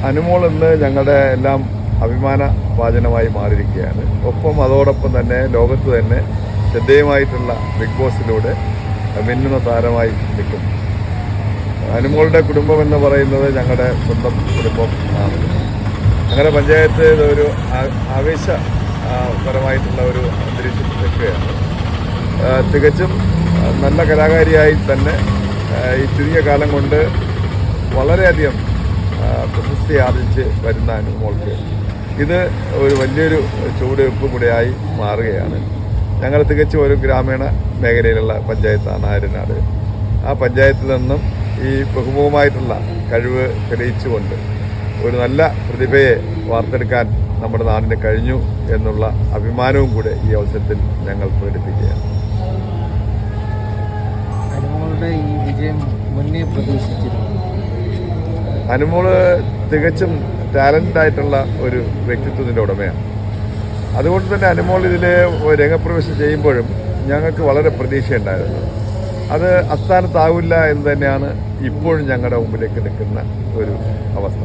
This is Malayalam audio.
അനുമോൾ ഇന്ന് ഞങ്ങളുടെ എല്ലാം അഭിമാന വാചനമായി മാറിയിരിക്കുകയാണ്. ഒപ്പം അതോടൊപ്പം തന്നെ ലോകത്ത് തന്നെ ശ്രദ്ധേയമായിട്ടുള്ള ബിഗ് ബോസിലൂടെ മിന്നുന്ന താരമായി നിൽക്കും. അനുമോളുടെ കുടുംബം എന്ന് പറയുന്നത് ഞങ്ങളുടെ സ്വന്തം കുടുംബം ആണ്. ഞങ്ങളുടെ പഞ്ചായത്ത് ഒരു ആവേശപരമായിട്ടുള്ള ഒരു അന്തരീക്ഷത്തിൽ നിൽക്കുകയാണ്. തികച്ചും നല്ല കലാകാരിയായി തന്നെ ഈ ചുരുങ്ങിയ കാലം കൊണ്ട് വളരെയധികം പ്രശസ്തി ആർജിച്ച് വരുന്ന അനുമോൾക്ക് ഇത് ഒരു വലിയൊരു ചുവടുവെപ്പ് കൂടെയായി മാറുകയാണ്. ഞങ്ങൾ തികച്ചും ഒരു ഗ്രാമീണ മേഖലയിലുള്ള പഞ്ചായത്താണ് ആര്യനാട്. ആ പഞ്ചായത്തിൽ നിന്നും ഈ ബഹുമുഖമായിട്ടുള്ള കഴിവ് തെളിയിച്ചുകൊണ്ട് ഒരു നല്ല പ്രതിഭയെ വാർത്തെടുക്കാൻ നമ്മുടെ നാടിന് കഴിഞ്ഞു എന്നുള്ള അഭിമാനവും കൂടെ ഈ അവസരത്തിൽ ഞങ്ങൾ പ്രകടിപ്പിക്കുകയാണ്. അനുമോളുടെ ഈ വിജയം മുന്നേ പ്രതീക്ഷിച്ചിരുന്നു. അനുമോള് തികച്ചും ടാലൻ്റായിട്ടുള്ള ഒരു വ്യക്തിത്വത്തിൻ്റെ ഉടമയാണ്. അതുകൊണ്ട് തന്നെ അനുമോൾ ഇതിൽ രംഗപ്രവേശം ചെയ്യുമ്പോഴും ഞങ്ങൾക്ക് വളരെ പ്രതീക്ഷയുണ്ടായിരുന്നു. അത് അസ്ഥാനത്താവില്ല എന്ന് തന്നെയാണ് ഇപ്പോഴും ഞങ്ങളുടെ മുമ്പിലേക്ക് നിൽക്കുന്ന ഒരു അവസ്ഥ.